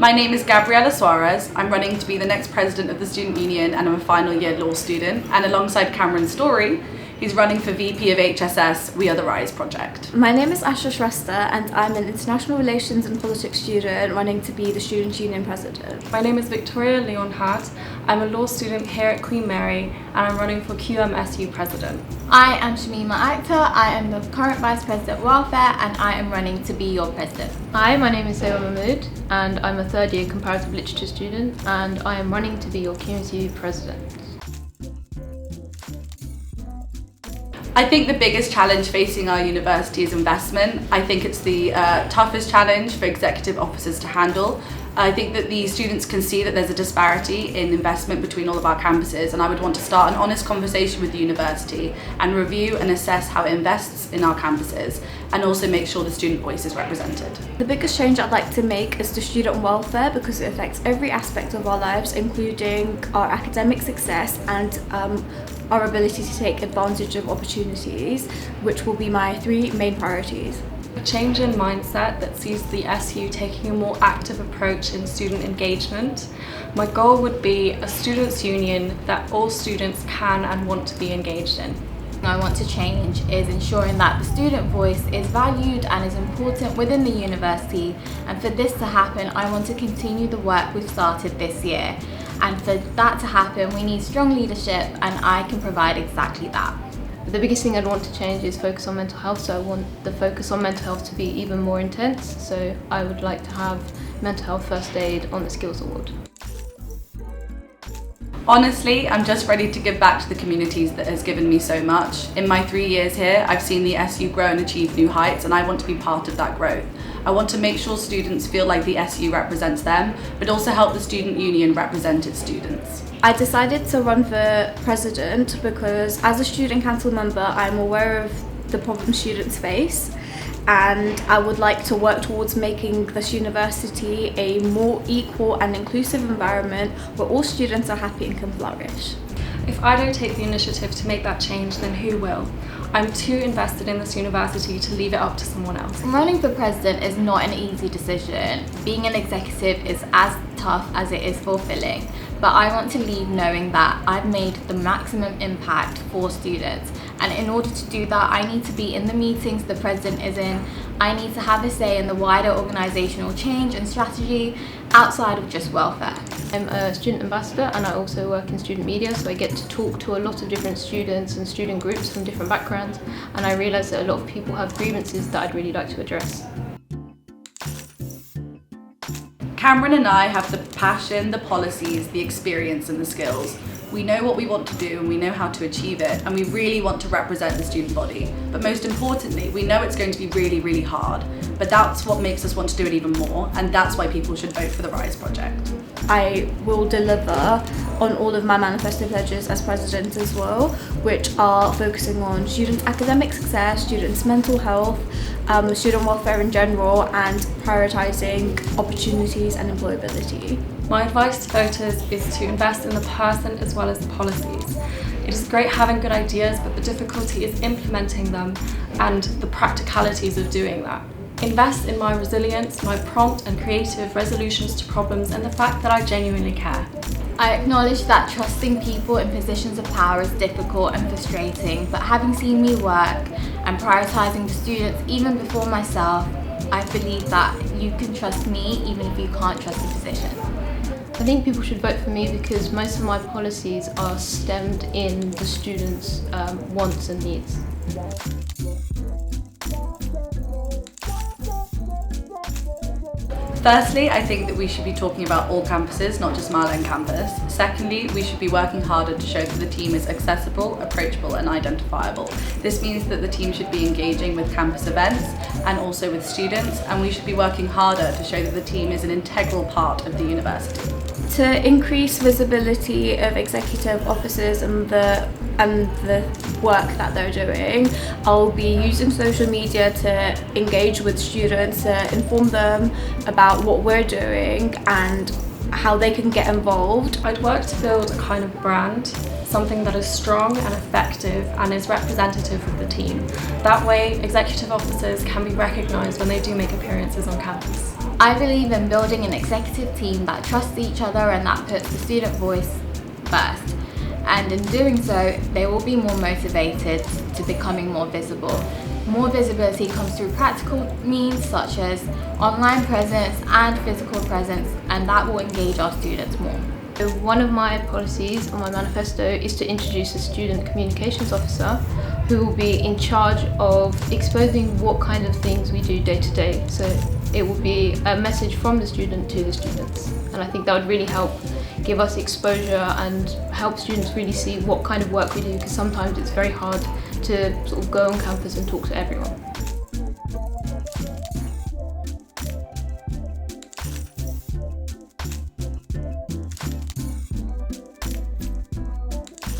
My name is Gabriela Suarez. I'm running to be the next president of the Student Union and I'm a final year law student. And alongside Cameron Story, he's running for VP of HSS We Are the Rise project. My name is Asha Shrestha and I'm an International Relations and Politics student running to be the Student Union President. My name is Victoria Leon-Hart. I'm a law student here at Queen Mary and I'm running for QMSU President. I am Shamima Akhtar. I am the current Vice President of Welfare and I am running to be your President. Hi, my name is Sewa Mahmood and I'm a third year comparative literature student and I am running to be your QMSU President. I think the biggest challenge facing our university is investment. I think it's the toughest challenge for executive officers to handle. I think that the students can see that there's a disparity in investment between all of our campuses, and I would want to start an honest conversation with the university and review and assess how it invests in our campuses and also make sure the student voice is represented. The biggest change I'd like to make is to student welfare because it affects every aspect of our lives, including our academic success and our ability to take advantage of opportunities, which will be my three main priorities. A change in mindset that sees the SU taking a more active approach in student engagement. My goal would be a students' union that all students can and want to be engaged in. I want to change is ensuring that the student voice is valued and is important within the university, and for this to happen I want to continue the work we've started this year, and for that to happen we need strong leadership and I can provide exactly that. The biggest thing I'd want to change is focus on mental health, so I want the focus on mental health to be even more intense, so I would like to have mental health first aid on the Skills Award. Honestly, I'm just ready to give back to the communities that has given me so much. In my 3 years here, I've seen the SU grow and achieve new heights, and I want to be part of that growth. I want to make sure students feel like the SU represents them, but also help the student union represent its students. I decided to run for president because as a student council member I'm aware of the problems students face, and I would like to work towards making this university a more equal and inclusive environment where all students are happy and can flourish. If I don't take the initiative to make that change, then who will? I'm too invested in this university to leave it up to someone else. Running for president is not an easy decision. Being an executive is as tough as it is fulfilling, but I want to leave knowing that I've made the maximum impact for students, and in order to do that I need to be in the meetings the president is in. I need to have a say in the wider organisational change and strategy outside of just welfare. I'm a student ambassador and I also work in student media, so I get to talk to a lot of different students and student groups from different backgrounds, and I realise that a lot of people have grievances that I'd really like to address. Cameron and I have the passion, the policies, the experience and the skills. We know what we want to do and we know how to achieve it, and we really want to represent the student body. But most importantly, we know it's going to be really, really hard, but that's what makes us want to do it even more, and that's why people should vote for the RISE project. I will deliver on all of my manifesto pledges as president as well, which are focusing on students' academic success, students' mental health, student welfare in general, and prioritising opportunities and employability. My advice to voters is to invest in the person as well as the policies. It is great having good ideas, but the difficulty is implementing them and the practicalities of doing that. Invest in my resilience, my prompt and creative resolutions to problems, and the fact that I genuinely care. I acknowledge that trusting people in positions of power is difficult and frustrating, but having seen me work and prioritising the students even before myself, I believe that you can trust me even if you can't trust the position. I think people should vote for me because most of my policies are stemmed in the students' wants and needs. Firstly, I think that we should be talking about all campuses, not just Marlene campus. Secondly, we should be working harder to show that the team is accessible, approachable and identifiable. This means that the team should be engaging with campus events and also with students, and we should be working harder to show that the team is an integral part of the university. To increase visibility of executive officers and the work that they're doing, I'll be using social media to engage with students, to inform them about what we're doing and how they can get involved. I'd work to build a kind of brand, something that is strong and effective and is representative of the team. That way, executive officers can be recognised when they do make appearances on campus. I believe in building an executive team that trusts each other and that puts the student voice first. And in doing so, they will be more motivated to becoming more visible. More visibility comes through practical means such as online presence and physical presence, and that will engage our students more. So one of my policies on my manifesto is to introduce a student communications officer who will be in charge of exposing what kind of things we do day to day. So it will be a message from the student to the students, and I think that would really help give us exposure and help students really see what kind of work we do, because sometimes it's very hard to sort of go on campus and talk to everyone.